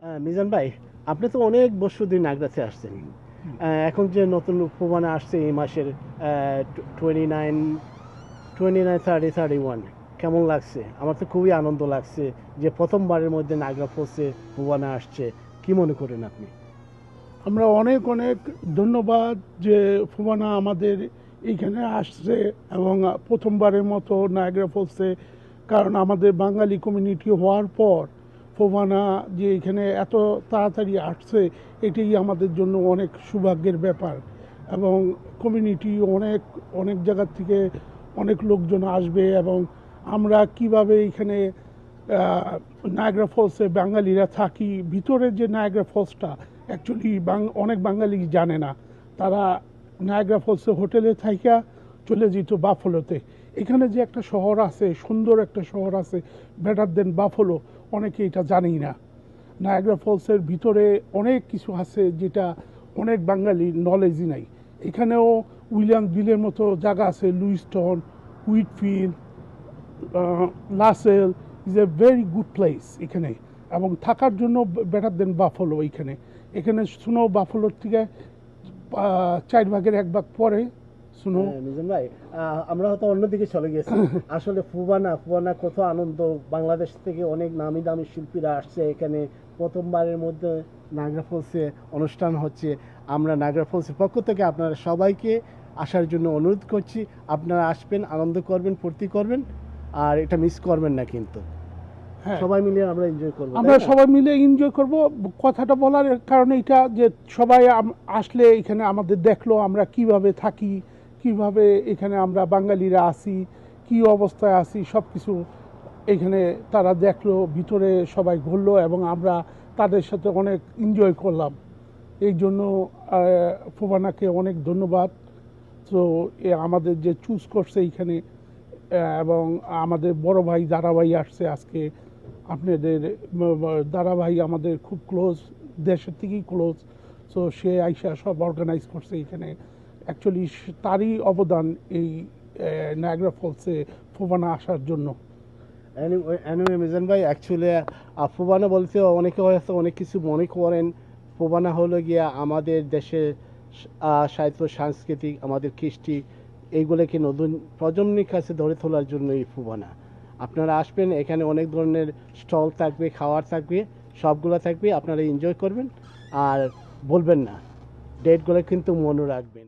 মিজান ভাই, আপনি তো অনেক বছর দিন নাগরাতে আসছেন। এখন যে নতুন উপমানা আসছে এই মাসের 29, 29, 30, 31, কেমন লাগছে? আমার তো খুবই আনন্দ লাগছে যে প্রথমবারের মধ্যে নাগরা ফলসে উপমানা আসছে। কি মনে করেন আপনি? আমরা অনেক অনেক ধন্যবাদ যে ফোবানা আমাদের এইখানে আসছে এবং প্রথমবারের মতো নায়াগ্রা ফলসে, কারণ আমাদের বাঙালি কমিউনিটি হওয়ার পর ফোবানা যে এখানে এত তাড়াতাড়ি আসছে, এটাই আমাদের জন্য অনেক সৌভাগ্যের ব্যাপার। এবং কমিউনিটি অনেক অনেক জায়গার থেকে অনেক লোকজন আসবে এবং আমরা কিভাবে এখানে নায়াগ্রা ফলসে বাঙালিরা থাকি, ভিতরের যে নায়াগ্রা ফলসটা অ্যাকচুয়ালি অনেক বাঙালি জানে না। তারা নায়াগ্রা ফলসে হোটেলে থাইকা চলে যেত বাফলোতে। এখানে যে একটা শহর আছে, সুন্দর একটা শহর আছে, বেটার দেন বাফলো, অনেকে এটা জানেই না। নায়াগ্রা ফলসের ভিতরে অনেক কিছু আছে যেটা অনেক বাঙালির নলেজই নাই। এখানেও উইলিয়াম বিলের মতো জায়গা আছে, Lewiston, Whitfield, Lasalle is a very good place এখানে, এবং থাকার জন্য বেটার দেন বাফলো। এখানে এখানে শুনো বাফলোর থেকে 4 ভাগের 1 ভাগ পরে শুনো। মিজান ভাই, আমরা হয়তো অন্যদিকে চলে গেছি। আসলে ফুবানা ফুবানা কত আনন্দ! বাংলাদেশ থেকে অনেক নামি দামি শিল্পীরা আসছে এখানে। প্রথমবারের মধ্যে নাগরা ফলসে অনুষ্ঠান হচ্ছে। আমরা নাগরা ফলসের পক্ষ থেকে আপনারা সবাইকে আসার জন্য অনুরোধ করছি। আপনারা আসবেন, আনন্দ করবেন, ফুর্তি করবেন, আর এটা মিস করবেন না কিন্তু। হ্যাঁ, সবাই মিলে আমরা এনজয় করবো, তাই আমরা না? সবাই মিলে এনজয় করব। কথাটা বলার কারণ এটা যে সবাই আসলে এখানে আমাদের দেখলো আমরা কিভাবে থাকি, কিভাবে এখানে আমরা বাঙালিরা আছি, কি অবস্থায় আছি, সব কিছু এখানে তারা দেখলো, ভিতরে সবাই ঘুরলো এবং আমরা তাদের সাথে অনেক এনজয় করলাম। এই জন্য ফোবানাকে অনেক ধন্যবাদ। তো আমাদের যে চুজ করছে এইখানে, এবং আমাদের বড় ভাই দারা ভাই আসছে আজকে। আপনাদের দারা ভাই আমাদের খুব ক্লোজ, দেশের থেকেই ক্লোজ। তো সে আইসা সব অর্গানাইজ করছে এখানে। অ্যাকচুয়ালি তারই অবদান এই নায়াগ্রা ফলসে ফোবানা আসার জন্য। এনিওয়ে মিজান ভাই, অ্যাকচুয়ালি ফুবানা বলতে অনেকে হয়তো অনেক কিছু মনে করেন। ফুবানা হলো গিয়া আমাদের দেশের সাহিত্য, সাংস্কৃতিক, আমাদের কৃষ্টি, এইগুলোকে নতুন প্রজন্মের কাছে ধরে তোলার জন্য এই ফুবানা। আপনারা আসবেন, এখানে অনেক ধরনের স্টল থাকবে, খাওয়ার থাকবে, সবগুলো থাকবে। আপনারা এনজয় করবেন আর বলবেন না। ডেটগুলো কিন্তু মনে রাখবেন।